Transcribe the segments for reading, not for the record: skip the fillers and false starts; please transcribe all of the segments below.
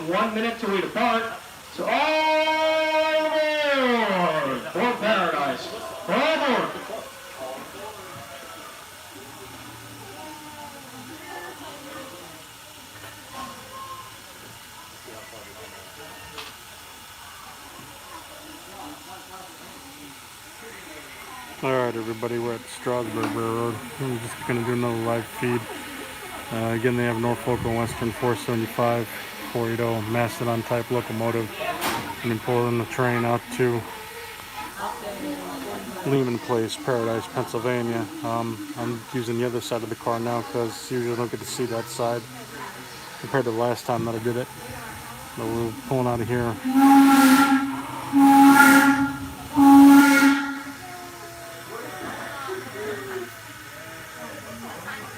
1 minute till we depart. So all aboard for paradise. All aboard. Alright everybody, we're at Strasburg Railroad. I'm just going to do another live feed. Again, they have Norfolk and Western 475, 480 Mastodon type locomotive. And then pulling the train out to Lehman Place, Paradise, Pennsylvania. I'm using the other side of the car now because usually I don't get to see that side compared to the last time that I did it. But we're pulling out of here.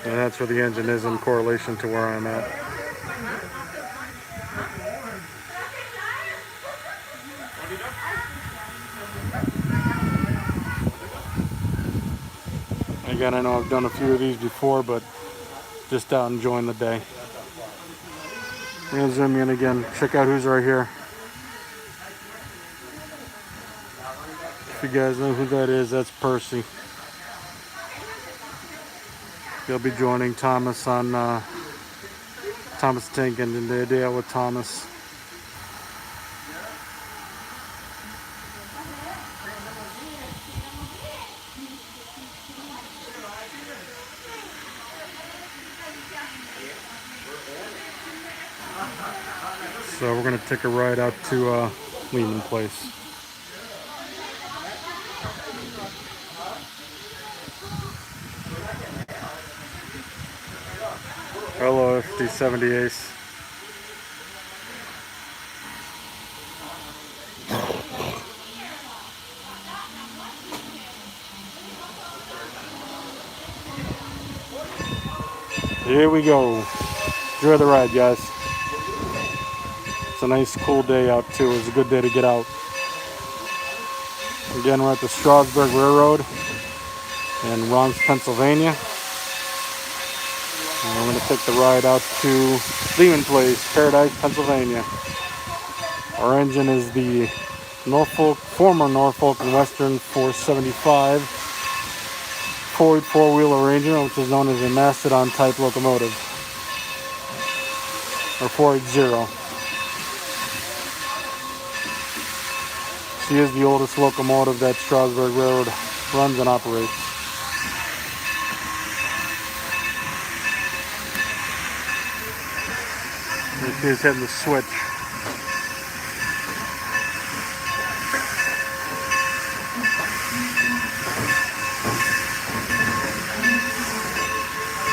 And that's where the engine is in correlation to where I'm at. Again, I know I've done a few of these before, but just out enjoying the day. I'm going to zoom in again. Check out who's right here. If you guys know who that is, that's Percy. He'll be joining Thomas on Thomas Tank Engine Day, a day out with Thomas. So we're going to take a ride out to Lehman Place. Hello, FD70 Ace. Here we go. Enjoy the ride, guys. It's a nice cool day out too. It's a good day to get out. Again, we're at the Strasburg Railroad in Ronks, Pennsylvania. And we're going to take the ride out to Lehman Place, Paradise, Pennsylvania. Our engine is the former Norfolk and Western 475 Ford four-wheel arrangement, which is known as a Mastodon type locomotive, or 480. She is the oldest locomotive that Strasburg Railroad runs and operates. He's hitting the switch.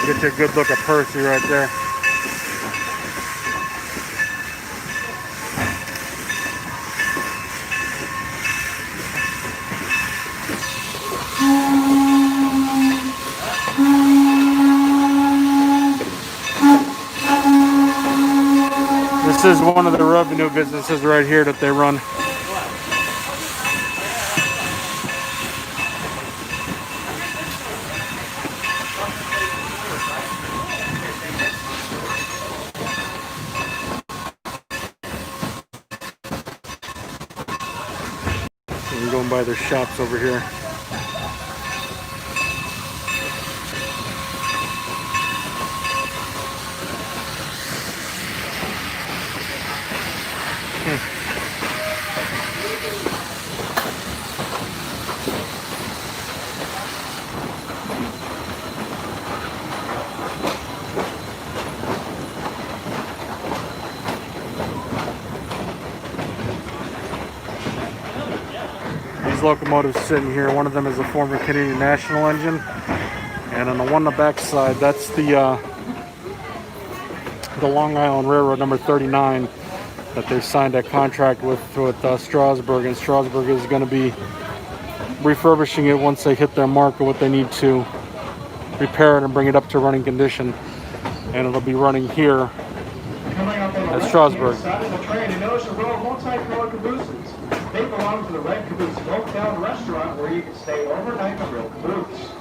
Get you a good look at Percy right there. This is one of the revenue businesses right here that they run. I'm going by their shops over here. These locomotives sitting here, one of them is a former Canadian National engine, and on the one on the back side, that's the Long Island Railroad number 39 that they signed that contract with Strasburg, and Strasburg is going to be refurbishing it once they hit their mark of what they need to repair it and bring it up to running condition, and it'll be running here at Strasburg. They belong to the Red Caboose Hotel and Restaurant, where you can stay overnight in a real caboose.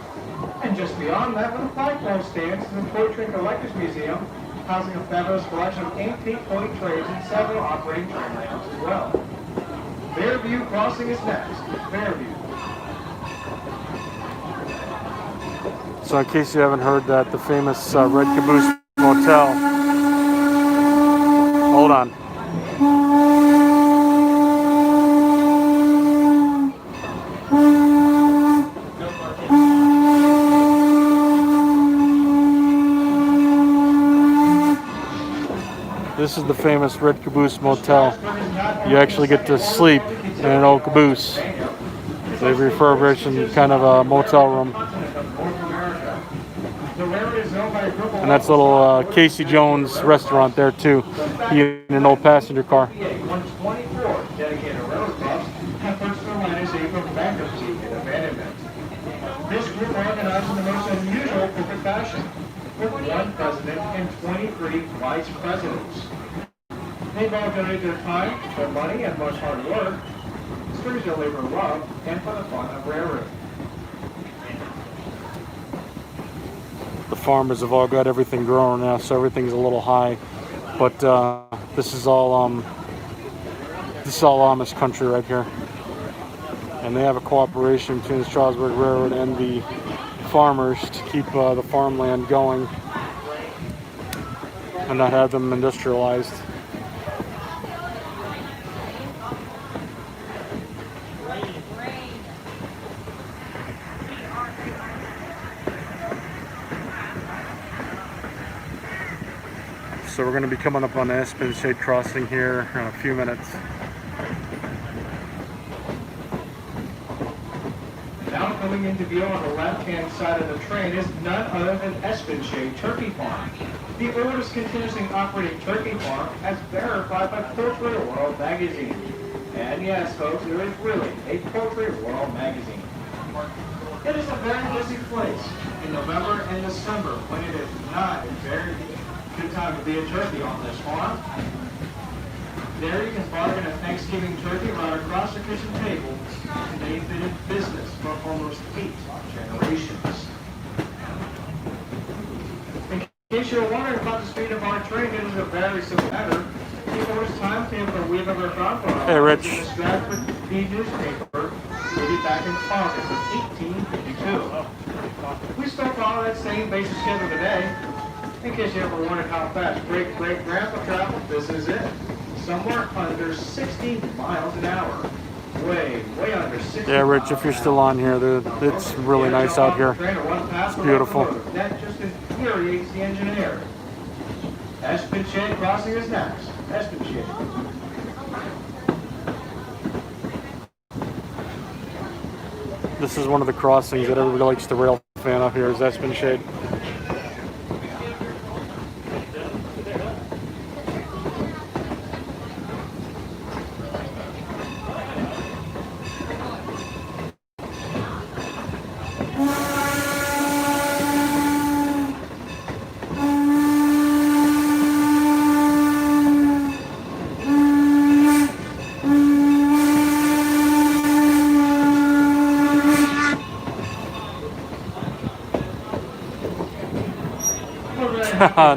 And just beyond that, where the flagpole stands, is the Toy Trick Collectors Museum, housing a fabulous collection of antique point trains and several operating train layouts as well. Fairview Crossing is next. Fairview. So in case you haven't heard that, the famous Red Caboose Motel. Hold on. This is the famous Red Caboose Motel. You actually get to sleep in an old caboose. They've refurbished in kind of a motel room. And that's a little Casey Jones restaurant there too, in an old passenger car. This group organized in the most unusual corporate fashion, with one president and 23 vice presidents. They've all donated their time, their money, and much hard work, to their labor of love, and for the fun of railroading. The farmers have all got everything growing now, so everything's a little high. But this is all Amish country right here, and they have a cooperation between the Strasburg Railroad and the farmers to keep the farmland going and not have them industrialized. So we're going to be coming up on the Aspen Shade Crossing here in a few minutes. Now coming into view on the left-hand side of the train is none other than Espenshade Turkey Farm, the oldest continuously operating turkey farm as verified by Poultry World magazine. And yes, folks, there is really a Poultry World magazine. It is a very busy place in November and December when it is not a very good time to be a turkey on this farm. There you can bargain a Thanksgiving turkey right across the kitchen table, and they've been in business for almost 8 generations. In case you're wondering about the speed of our train, it is a very simple matter. The oldest timetable that we've ever found for Hey, Rich. the Strasburg newspaper dated back in August of 1852. We still follow that same basic schedule today. In case you ever wondered how fast great-great-grandpa traveled, this is it. Somewhere under 60 miles an hour. Way under 60. Yeah, Rich, if you're still on here, it's really nice out here. It's beautiful. That just infuriates the engineer. Espenshade Crossing is next. Espenshade. This is one of the crossings that everybody likes to rail fan up here is Espenshade.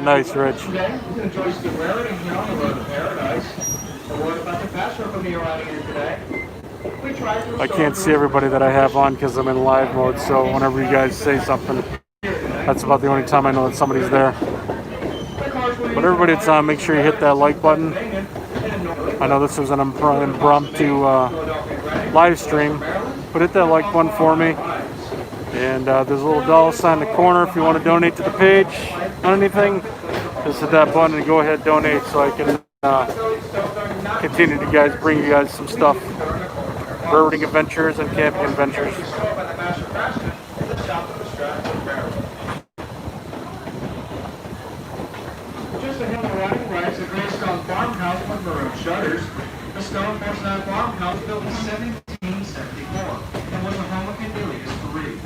Nice, Rich. Today, we enjoy the railroading here on the road to paradise. A word about the pastor from me around here today. We try to I can't see everybody that I have on because I'm in live mode, so whenever you guys say something, that's about the only time I know that somebody's there. But everybody that's on, make sure you hit that like button. I know this was an impromptu live stream, but hit that like button for me. And there's a little dollar sign in the corner if you want to donate to the page on anything. Just hit that button and go ahead donate so I can continue to bring you guys some stuff. Railroading adventures and camping adventures. Just ahead of the riding rights, a gray stone farmhouse with maroon shutters. The stone portion of that farmhouse built in 1774 and was the home of Cornelius III,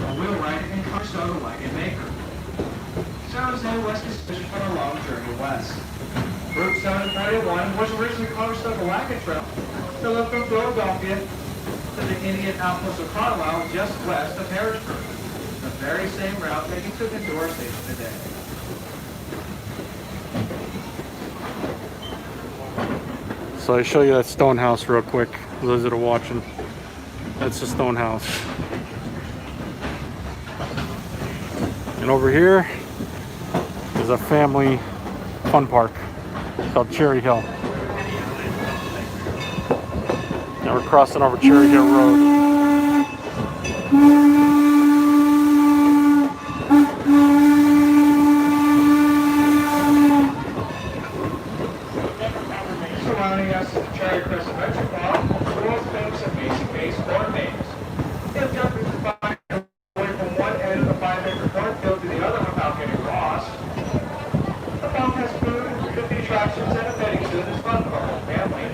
a wheelwright and Conestoga wagon maker. San Jose West is fishing for a long journey west. Route 741 was originally Conestoga wagon trail that led from Philadelphia to the Indian outpost of Carlisle just west of Harrisburg, the very same route that he took into our station today. So I show you that stone house real quick, for those that are watching. That's the stone house. And over here is a family fun park called Cherry Hill. Now we're crossing over Cherry Hill Road. Surrounding us is the Cherry Crest Adventure Park, the world's famous amazing-based corn maze. If jumpers can find their way from one end of the 5-acre cornfield to the other without getting lost. The park has food, 50 attractions, and a petting zoo that's fun for the whole family.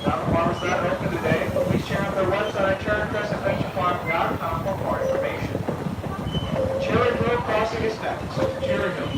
Now the farm is not open today, but please check out their website at cherrycrestadventurepark.com for more information. Cherry Hill Crossing is next. Cherry Hill.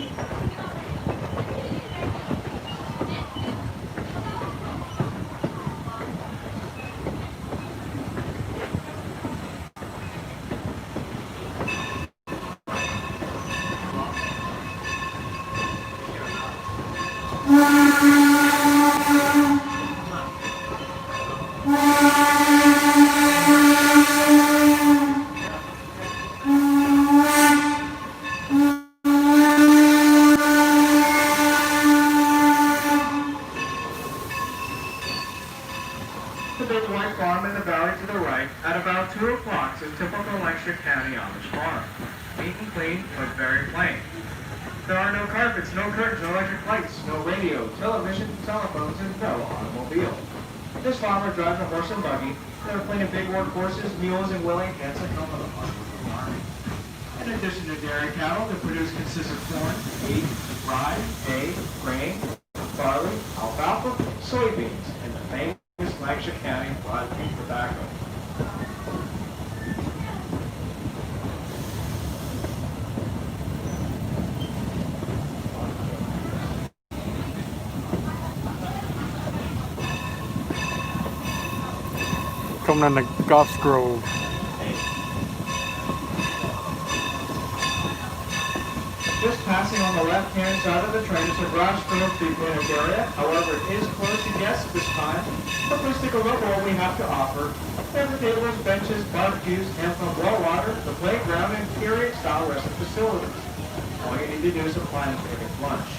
The big white farm in the valley to the right, at about 2 o'clock, is typical Lancaster County Amish farm. Neat and clean, but very plain. There are no carpets, no curtains, no electric lights, no radio, television, telephones, and no automobile. This farmer drives a horse and buggy. There are plenty of big workhorses, mules, and willing cats that come with a farm with the farming. In addition to dairy cattle, the produce consists of corn, wheat, rye, hay, grain, barley, alfalfa, soybeans, and the famous Lancaster County broadleaf tobacco. Coming into Goff's Grove. Just passing on the left-hand side of the train is the Strasburg Railroad area. However, it is closed to guests this time. But please take a look at what we have to offer. There are tables, benches, barbecues, and from well water, the playground, and period-style resting facilities. All you need to do is apply and take a lunch.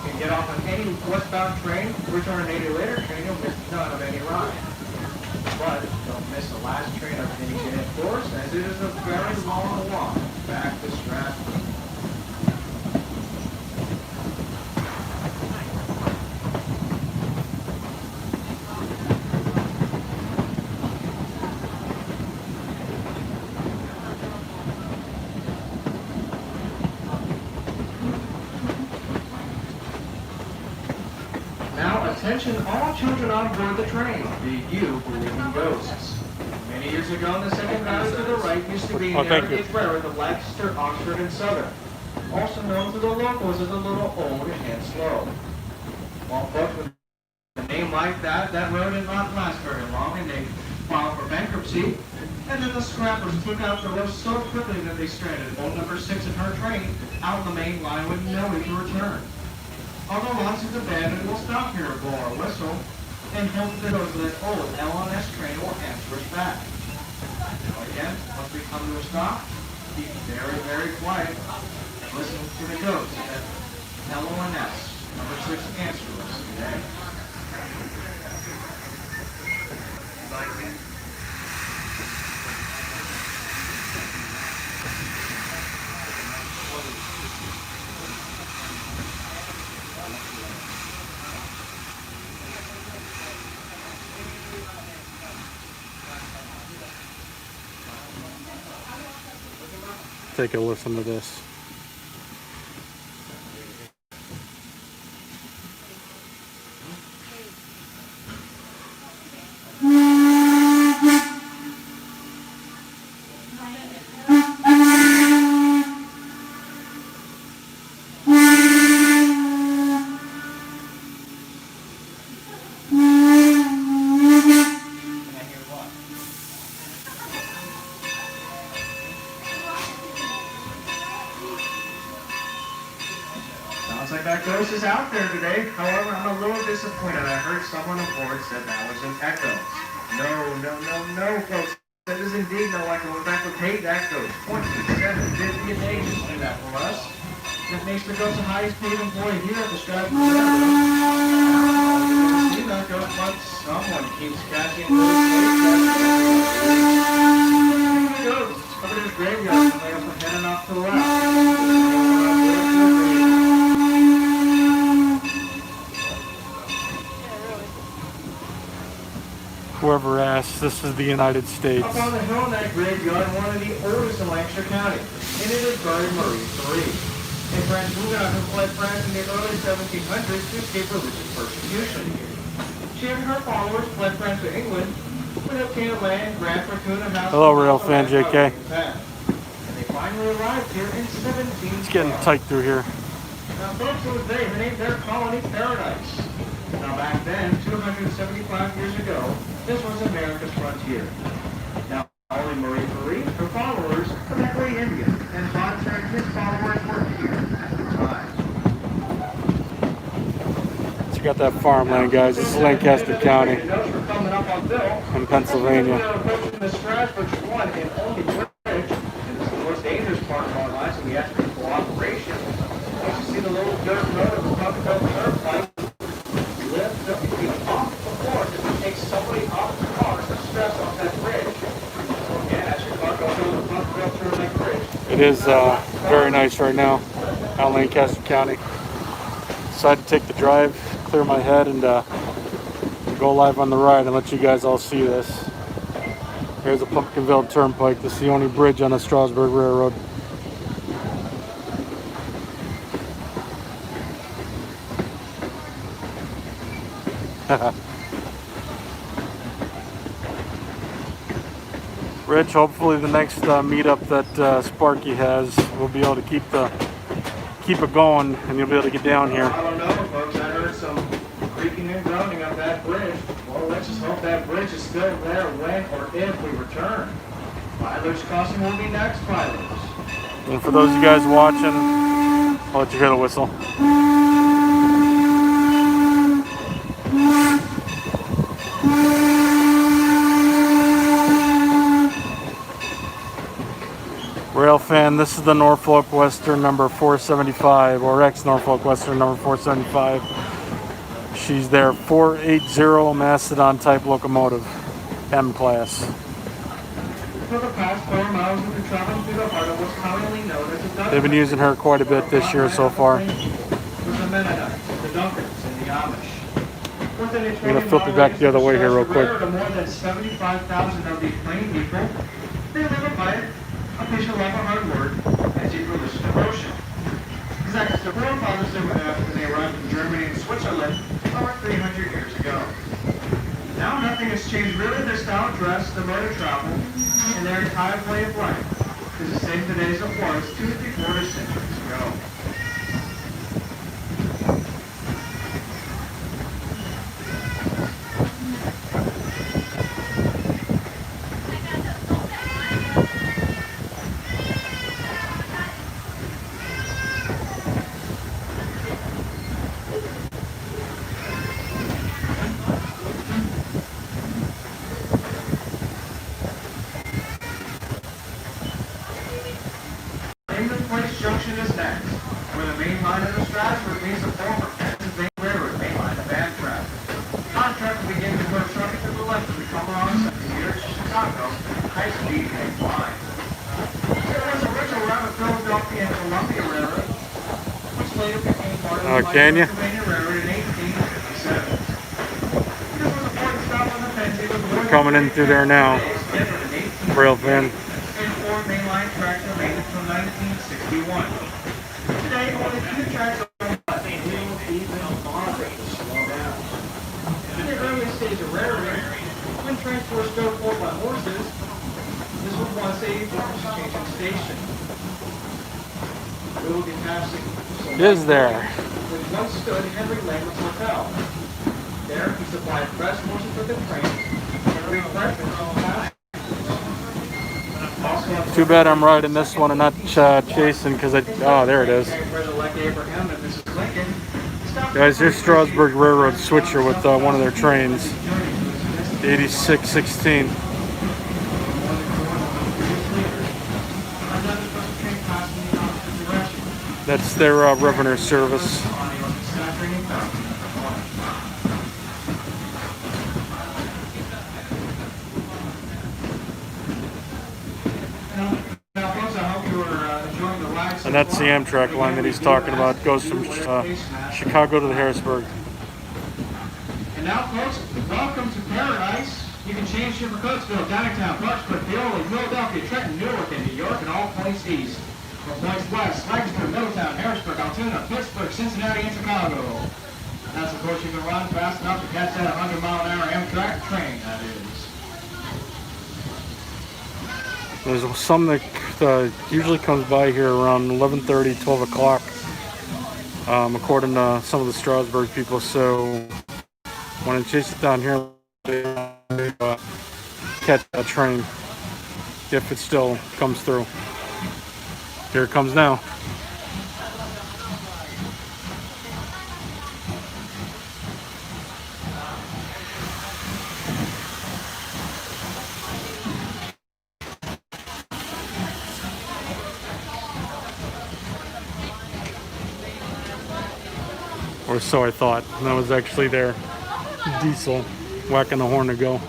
You can get off on any westbound train, return an 80 later train, you'll miss none of any ride. But don't miss the last train of any day, of course, as it is a very long walk back to Strasburg. Now, attention all children on board the train. Do you believe in ghosts? Many years ago, in the second valley to the right used to be a narrow gauge railroad of Lancaster, Oxford, and Southern, also known to the locals as a little old and slow. Well, folks, with a name like that, that road did not last very long, and they filed for bankruptcy. And then the scrappers took out the road so quickly that they stranded boat number 6 in her train out on the main line with no way to return. Although once it's abandoned, we'll stop here, blow our whistle, and hope that that old L&S train will answer us back. Again, once we come to a stop, keep very, very quiet. Listen to the ghost that L&S number 6 answer us today. Take a listen to this. voice is out there today. However, I'm a little disappointed. I heard someone aboard said that was an echo. No, folks. That is indeed no echo. In fact, we paid echoes. $27.50 a day just to do that for us. That makes the the highest paid employee here at the Strasburg Railroad. See that goes, but someone keeps catching those goes. Over to the graveyard and lay up and heading off to the left. Whoever asked, this is the United States. Up on the hill in that graveyard, one of the oldest in Lancaster County, and it is buried Marie Three. A French Huguenot who fled France in the early 1700s to escape religious persecution. She and her followers fled France to England, when they obtained land, Grand Fortuna House. Hello, Rail fan JK. And they finally arrived here in 1712. It's getting tight through here. Now, folks, it was they who named their colony Paradise. Now, back then, 275 years ago, this was America's frontier. Now, only Marie Therese, her followers, were heavily Indian, and Bonner and his followers were here at the time. So you got that farmland, guys. This is Lancaster County in Pennsylvania. We're approaching the Strasburg one and only bridge, and this is the most dangerous part of our lives, so we ask for cooperation. Once you see the little dirt road of the Buffalo Turnpike, lift up your feet off the floor to take somebody off the car to stress off that bridge. So again, as your car goes over the Buffalo Turnpike Bridge. It is very nice right now out in Lancaster County. Decided to take the drive, clear my head, and go live on the ride and let you guys all see this. Here's the Pumpkinville Turnpike. This is the only bridge on the Strasburg Railroad. Rich, hopefully the next meetup that Sparky has, we'll be able to keep it going, and you'll be able to get down here. I don't know, folks. I heard some creaking and groaning of that bridge. Well, let's just hope that bridge is still there when or if we return. Mileage crossing will be next, pilots. And for those of you guys watching, I'll let you hear the whistle. Rail fan, this is the Norfolk Western number 475, or ex-Norfolk Western number 475. She's their 480 Mastodon type locomotive, M class. For the past 4 miles, we've been traveling through the heart of what's commonly known as the They've been using her quite a bit this year so far. With the Mennonites, the Dunkers, and the Amish. I'm going to flip it back the other way here real quick. To more than 75,000 of these plain people, they live by it. A patient love a hard word, as you religious devotion. Exactly, the forefathers lived with after they arrived in Germany and Switzerland over 300 years ago. Now nothing has changed really. Their style of dress, their mode of travel, and their entire way of life is the same today as it was 2 to 3/4 centuries ago. Junction is next, where the main line of the Strasburg meets the former Pennsylvania Railroad main line of Amtrak. Contract will begin to go shortly to the left as we come along here to Chicago, high-speed main line. There was a original route of Philadelphia and Columbia Railroad, which later became part of the Pennsylvania Railroad in 1857. This was a important stop on the Pennsylvania. We're coming in through there now, Rail fan. And 4 mainline tracks remained until 1961. Today, only 2 tracks are left. They will even moderate to slow down. In the early stage of railroading, when trains were still pulled by horses, this was once a changing station. We will be passing. It is there. Which once stood Henry Langland's Hotel. There, he supplied fresh horses for the trains and refreshments on the Too bad I'm riding this one and not chasing, because oh, there it is. President-elect Abraham and Mrs. Lincoln Guys, here's Strasburg Railroad switcher with one of their trains, the 8616. That's their revenue service. And that's the Amtrak line that he's talking about. It goes from Chicago to the Harrisburg. And now, folks, welcome to paradise. You can change here for Coatesville, Downingtown, Clarksburg, Paoli, Philadelphia, Trenton, Newark, and New York, and all points east. For points west, Lancaster, Middletown, Harrisburg, Altoona, Pittsburgh, Cincinnati, and Chicago. That's, of course, you can run fast enough to catch that 100-mile-an-hour Amtrak train, that is. There's some that usually comes by here around 11:30, 12 o'clock, according to some of the Strasburg people. So when I chase it down here, they catch that train if it still comes through. Here it comes now. Or so I thought. And that was actually their diesel whacking the horn to go.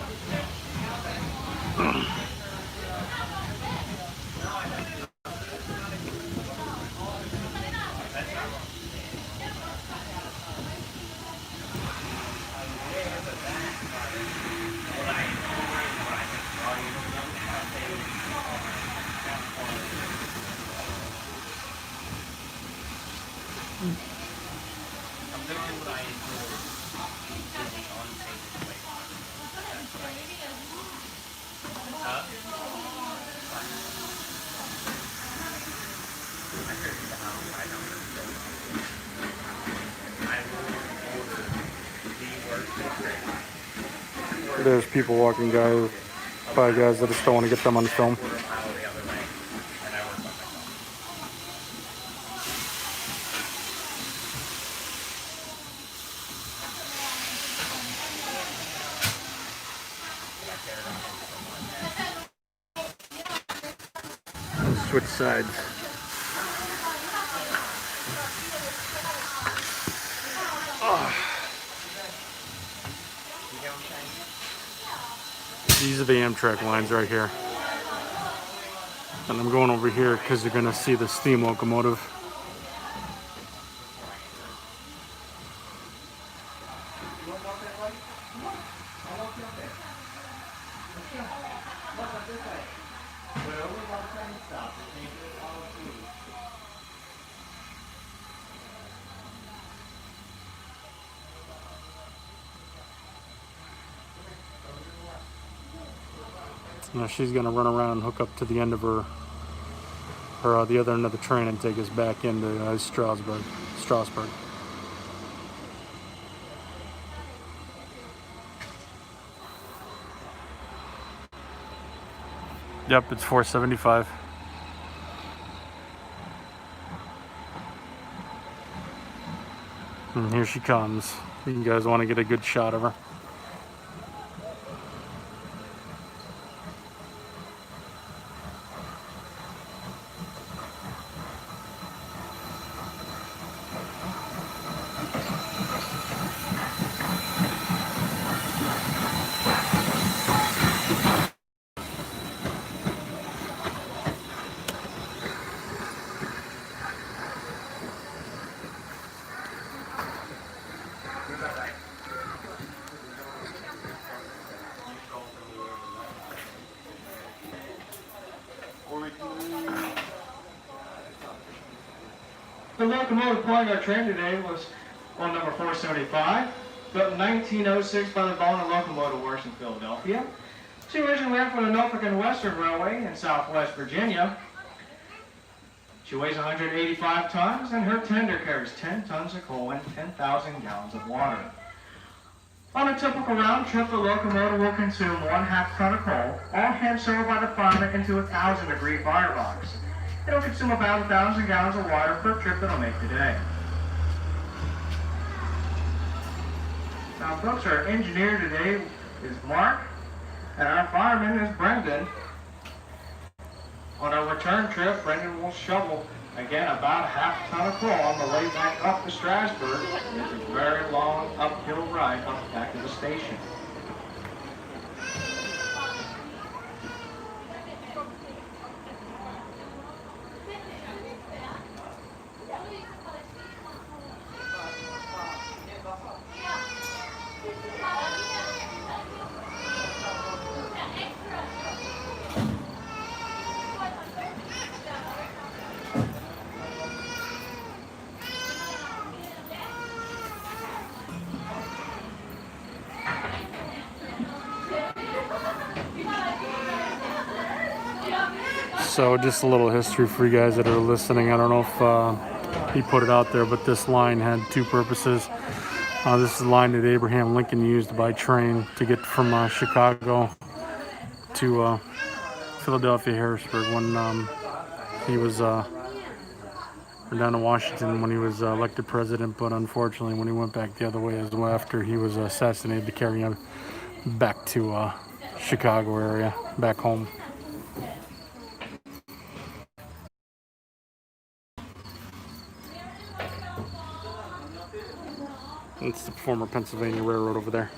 There's people walking by guys that just don't want to get them on film. Switch sides. These are the Amtrak lines right here. And I'm going over here because you're going to see the steam locomotive. Now she's going to run around and hook up to the end of the other end of the train and take us back into Strasburg. Yep, it's 475. And here she comes. You guys want to get a good shot of her. The locomotive pulling our train today was on number 475, built in 1906 by the Ballina Locomotive Works in Philadelphia. She originally ran from the Norfolk and Western Railway in Southwest Virginia. She weighs 185 tons, and her tender carries 10 tons of coal and 10,000 gallons of water. On a typical round trip, the locomotive will consume 1/2 ton of coal, all hand-sewn by the fireman into a 1,000-degree firebox. It'll consume about 1,000 gallons of water per trip it'll make today. Now, folks, our engineer today is Mark, and our fireman is Brendan. On our return trip, Brendan will shovel, again, about a half ton of coal on the way back up to Strasburg. It's a very long uphill ride up back to the station. So just a little history for you guys that are listening. I don't know if he put it out there, but this line had two purposes. This is the line that Abraham Lincoln used by train to get from Chicago to Philadelphia, Harrisburg when he was or down to Washington when he was elected president. But unfortunately, when he went back the other way as well after he was assassinated, to carry him back to Chicago area, back home. It's the former Pennsylvania Railroad over there.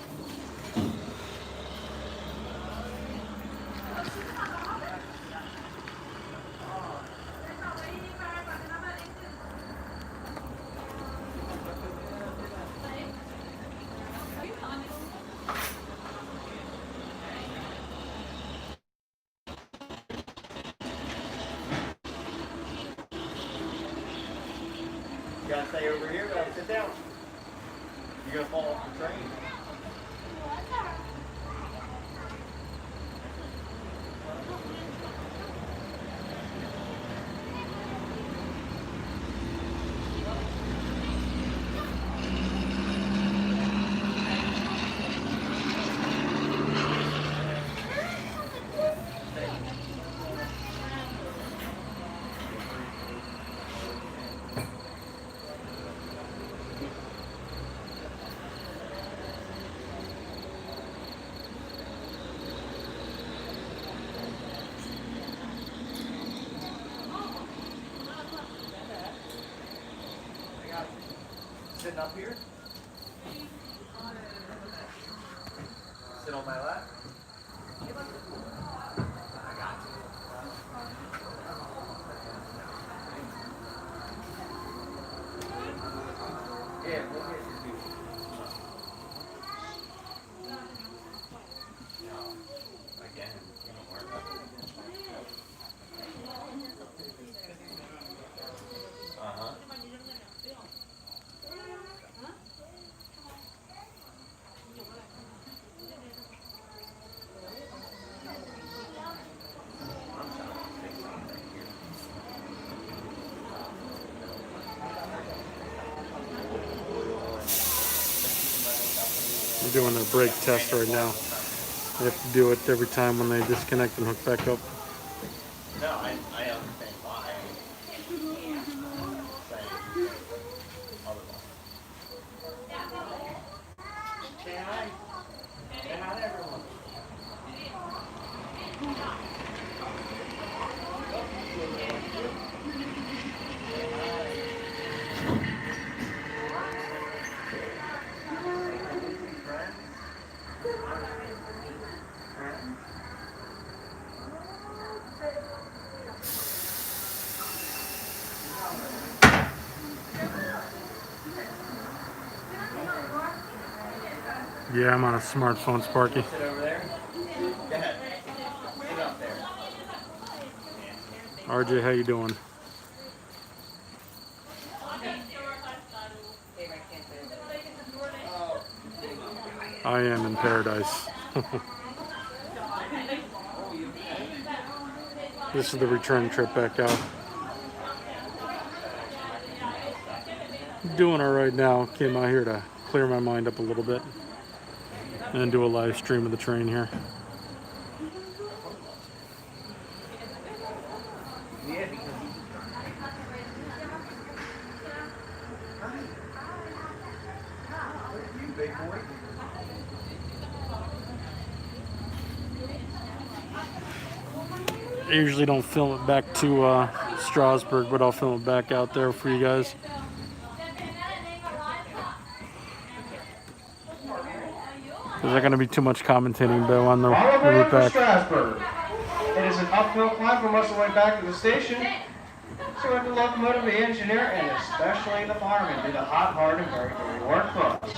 You gotta stay over here, gotta sit down. You're gonna fall off the train. Sitting up here. Sit on my lap. I got you. Yeah, we'll get your feet. Again, you don't worry about it. Uh-huh. They're doing their brake test right now. They have to do it every time when they disconnect and hook back up. No, I understand why. Say hi. Say hi to everyone. Yeah, I'm on a smartphone, Sparky. Sit over there. Go ahead. Sit up there. RJ, how you doing? I am in paradise. This is the return trip back out. Doing all right now. Came out here to clear my mind up a little bit and do a live stream of the train here. Big boy. I usually don't film it back to Strasburg, but I'll film it back out there for you guys. Is there going to be too much commentating, Bill, on the route back? Strasburg. It is an uphill climb for most of the way back to the station. So the locomotive, the engineer, and especially the fireman do the hot, hard, and very dirty work for us.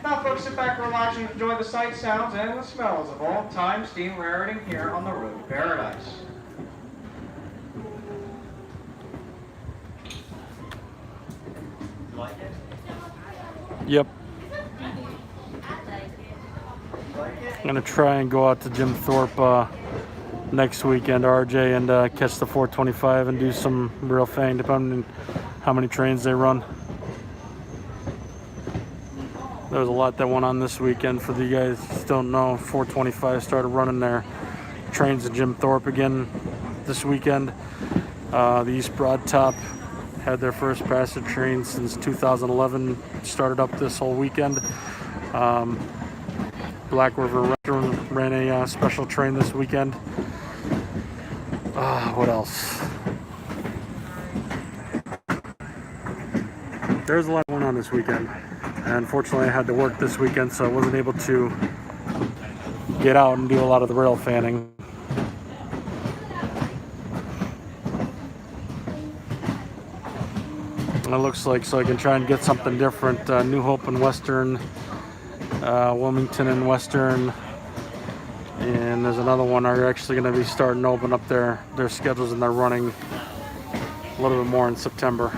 Now, folks, sit back, relax, and enjoy the sights, sounds, and the smells of old-time steam railroading here on the road to paradise. You like it? Yep. I'm going to try and go out to Jim Thorpe next weekend, RJ, and catch the 425 and do some real fang, depending on how many trains they run. There's a lot that went on this weekend. For the guys who just don't know, 425 started running their trains at Jim Thorpe again this weekend. The East Broad Top had their first passenger train since 2011, started up this whole weekend. Black River ran a special train this weekend. What else? There's a lot going on this weekend. And unfortunately, I had to work this weekend, so I wasn't able to get out and do a lot of the rail fanning. It looks like so I can try and get something different. New Hope and Western, Wilmington and Western, and there's another one are actually going to be starting to open up their schedules, and they're running a little bit more in September.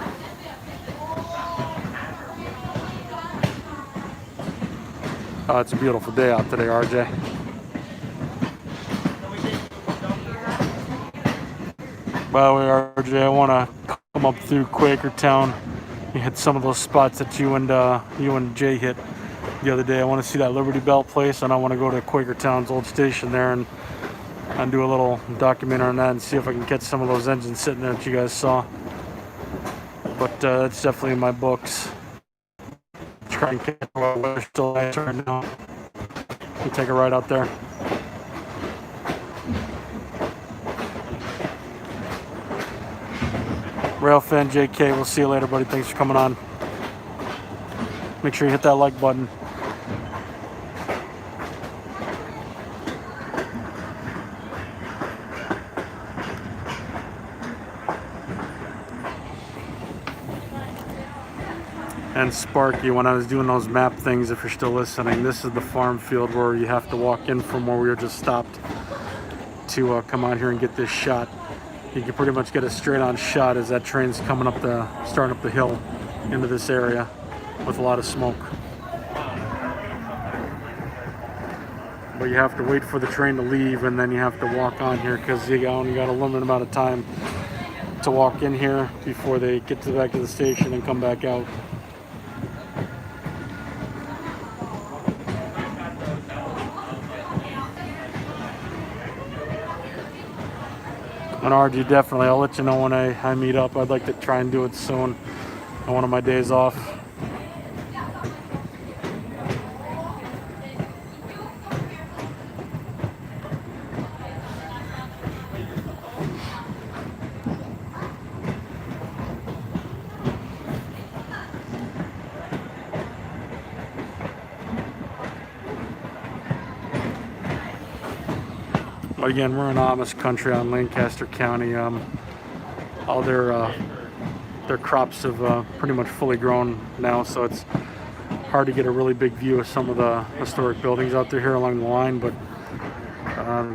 It's a beautiful day out today, RJ. By the way, RJ, I want to come up through Quakertown. You hit some of those spots that you and Jay hit the other day. I want to see that Liberty Bell place, and I want to go to Quakertown's old station there and do a little documentary on that and see if I can catch some of those engines sitting there that you guys saw. But it's definitely in my books. Try and catch what we're still nice right now. We'll take a ride out there. Railfan JK, we'll see you later, buddy. Thanks for coming on. Make sure you hit that like button. And Sparky, when I was doing those map things, if you're still listening, this is the farm field where you have to walk in from where we were just stopped to come out here and get this shot. You can pretty much get a straight on shot as that train's coming up starting up the hill into this area with a lot of smoke. But you have to wait for the train to leave, and then you have to walk on here because you only got a limited amount of time to walk in here before they get to the back of the station and come back out. And RG, definitely, I'll let you know when I meet up. I'd like to try and do it soon on one of my days off. But again, we're in Amish country on Lancaster County. All their crops have pretty much fully grown now, so it's hard to get a really big view of some of the historic buildings out there here along the line. But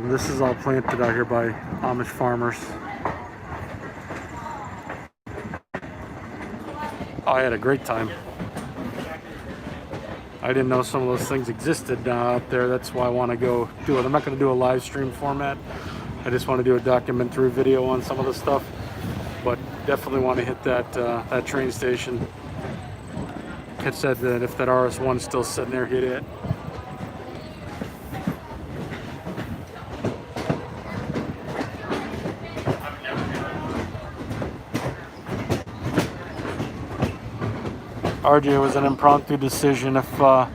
this is all planted out here by Amish farmers. I had a great time. I didn't know some of those things existed out there. That's why I want to go do it. I'm not going to do a live stream format. I just want to do a documentary video on some of the stuff. But definitely want to hit that train station. Catch that if that RS1's still sitting there, hit it. RJ, was an impromptu decision. If I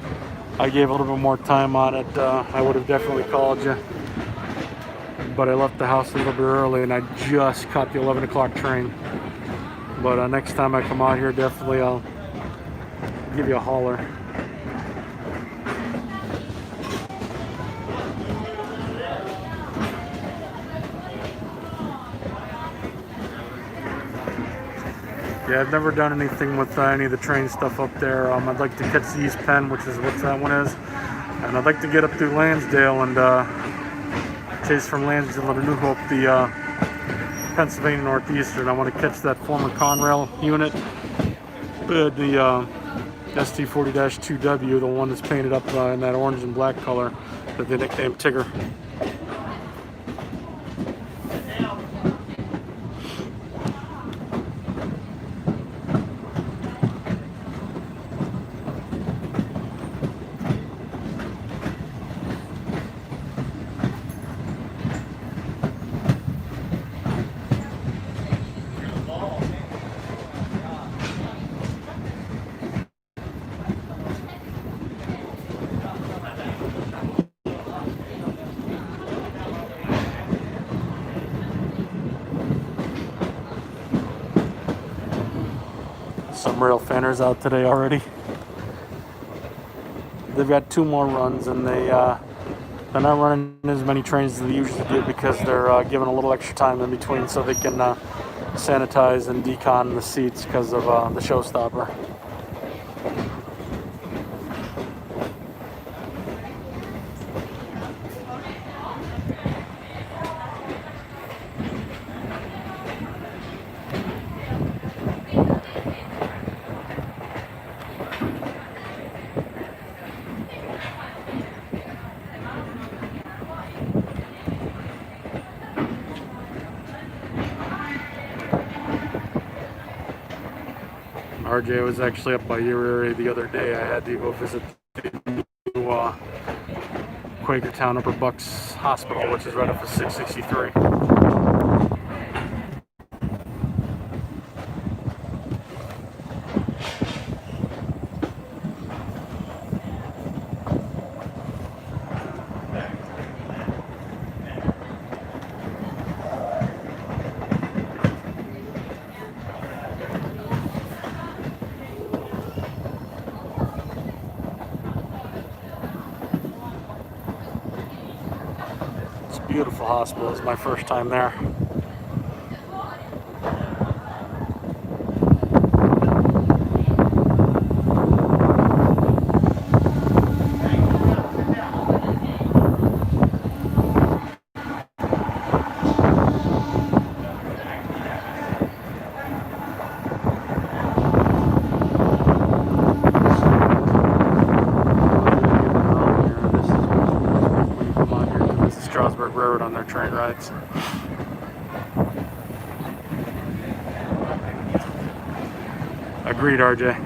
gave a little bit more time on it, I would have definitely called you. but I left the house a little bit early and I just caught the 11 o'clock train. But next time I come out here, definitely I'll give you a holler. Yeah, I've never done anything with any of the train stuff up there. I'd like to catch the East Penn, which is what that one is. And I'd like to get up through Lansdale and chase from Lansdale to New Hope, the Pennsylvania Northeastern. I want to catch that former Conrail unit, the ST40-2W, the one that's painted up in that orange and black color that they nicknamed Tigger. Some rail fanners out today already. They've got 2 more runs, and they're not running as many trains as they usually do because they're giving a little extra time in between so they can sanitize and decon the seats because of the showstopper. RJ was actually up by your area the other day. I had to go visit the new Quakertown Upper Bucks Hospital, which is right off of 663. Beautiful hospital. It's my first time there. Strasburg Railroad on their train rides. Agreed, RJ.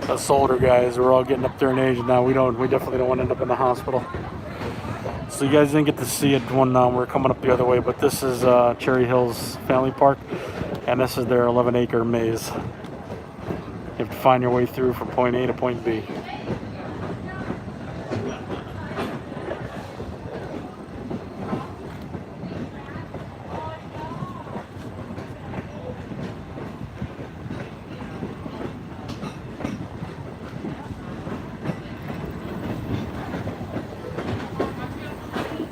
Us older guys, we're all getting up there in age now. We definitely don't want to end up in the hospital. So you guys didn't get to see it when we're coming up the other way, but this is Cherry Hills Family Park, and this is their 11-acre maze. You have to find your way through from point A to point B.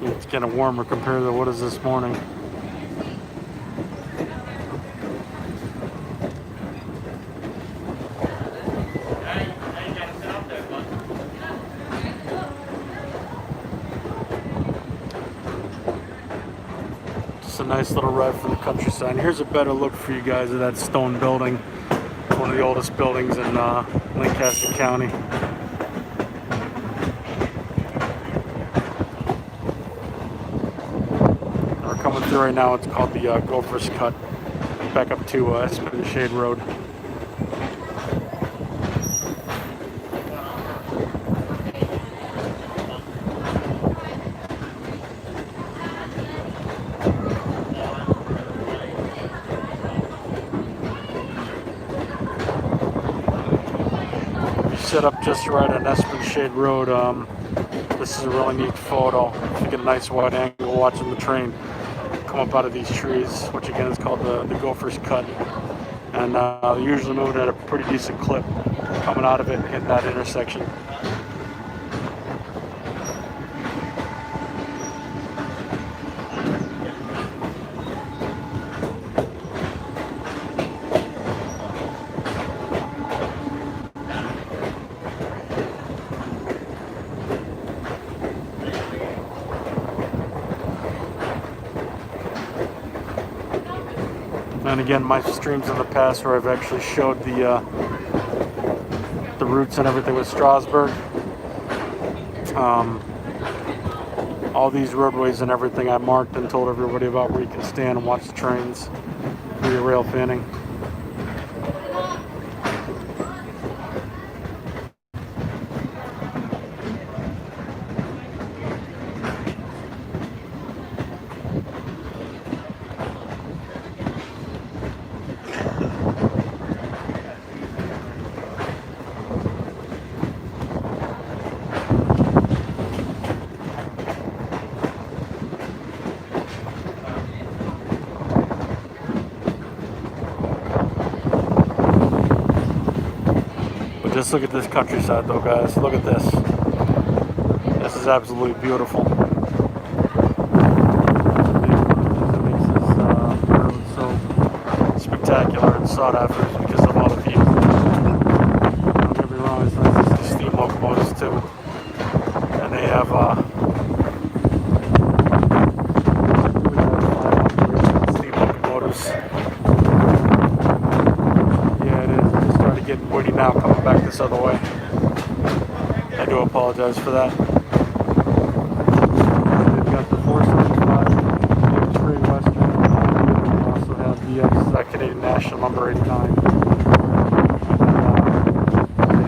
It's getting warmer compared to what is this morning. Just a nice little ride from the countryside. And here's a better look for you guys of that stone building. One of the oldest buildings in Lancaster County. We're coming through right now. It's called the Gophers Cut. Back up to Strasburg Road. Set up just right on Strasburg Road. This is a really neat photo. You get a nice wide angle watching the train come up out of these trees, which again is called the Gophers Cut. And they usually move at a pretty decent clip coming out of it in that intersection. And again, my streams in the past where I've actually showed the routes and everything with Strasburg. All these roadways and everything I marked and told everybody about where you can stand and watch the trains for your rail fanning. Just look at this countryside though, guys. Look at this. This is absolutely beautiful. It makes this road so spectacular and sought after is because of all the views. Don't get me wrong, it's nice to see steam locomotives too. And they have steam locomotives. Getting woody now coming back this other way. I do apologize for that. We've got the 475, the Great Western, and we also have the Canadian National number 89. They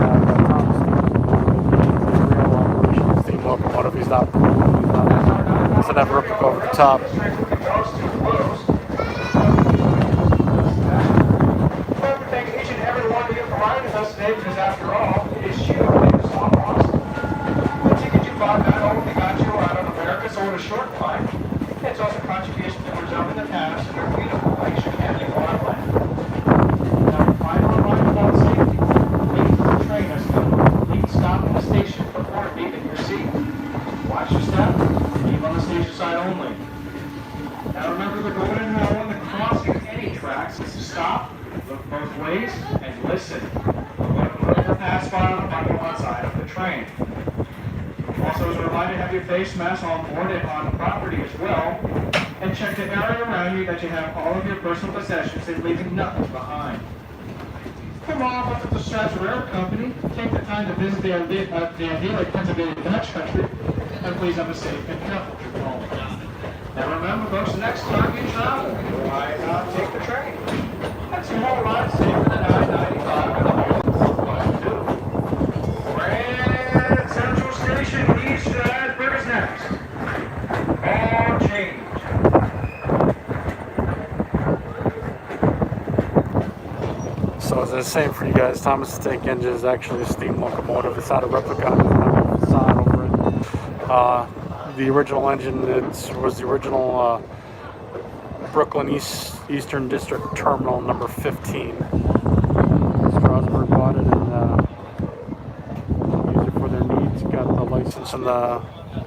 have Thomas Steam, rail operation, steam locomotive. He's not doesn't have a rip over the top. Because after all, it is you who is lost. The ticket you bought not only got you out of America's oldest short line, it's also a contribution to preserving the past and your freedom like you can in foreign land. Now, final reminder about safety. Wait for the train as the complete stop in the station before leaving your seat. Watch your step. Leave on the station side only. Now remember the golden rule when the crossing any tracks is to stop, look both ways, and listen. Pass by on the parking lot side of the train. Also, as a reminder, have your face mask on board and on property as well, and check the area around you that you have all of your personal possessions and leaving nothing behind. From all up at the Strasburg Railroad Company, take the time to visit the idyllic Pennsylvania Dutch country, and please have a safe and careful trip home. Now remember, folks, the next time you travel, why not take the train? That's more rides safer than I-95 and all. Grand Central Station, East Strasburg is next. All change. So as I was saying for you guys, Thomas the Tank Engine is actually a steam locomotive. It's not a replica. It's not a facade over it. The original engine was the original Brooklyn Eastern District Terminal number 15. Strasburg bought it and used it for their needs. Got the license and the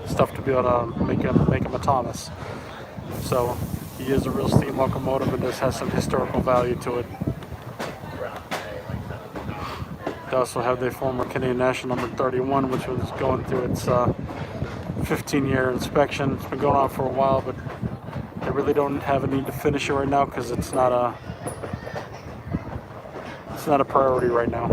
stuff to be able to make him a Thomas. So he is a real steam locomotive, and this has some historical value to it. They also have the former Canadian National number 31, which was going through its 15-year inspection. It's been going on for a while, but they really don't have a need to finish it right now because it's not a priority right now.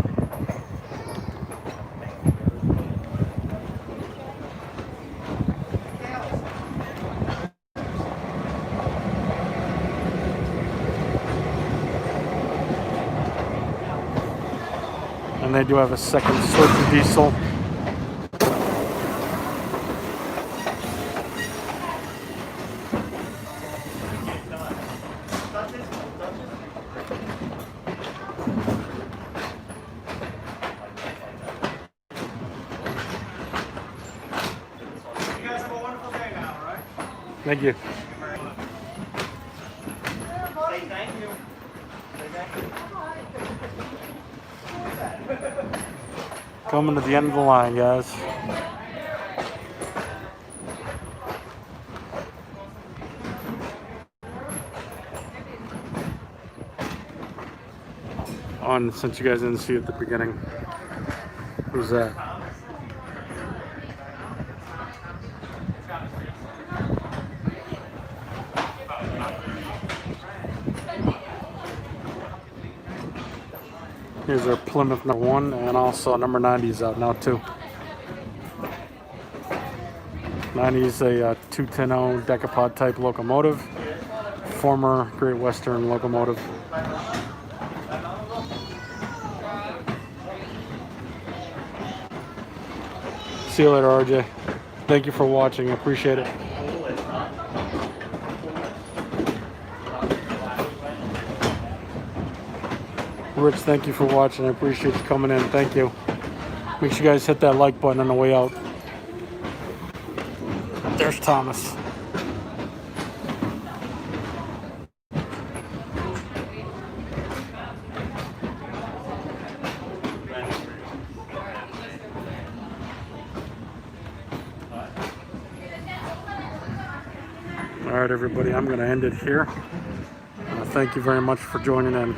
And they do have a second switch to diesel. You guys have a wonderful day now, all right? Thank you. Say thank you. Say thank you. Coming to the end of the line, guys. Oh, and since you guys didn't see it at the beginning, who's that? Here's our Plymouth number 1, and also number 90 is out now too. 90 is a 210 decapod type locomotive, former Great Western locomotive. See you later, RJ. Thank you for watching. I appreciate it. Rich, thank you for watching. I appreciate you coming in. Thank you. Make sure you guys hit that like button on the way out. There's Thomas. All right, everybody, I'm going to end it here. Thank you very much for joining in.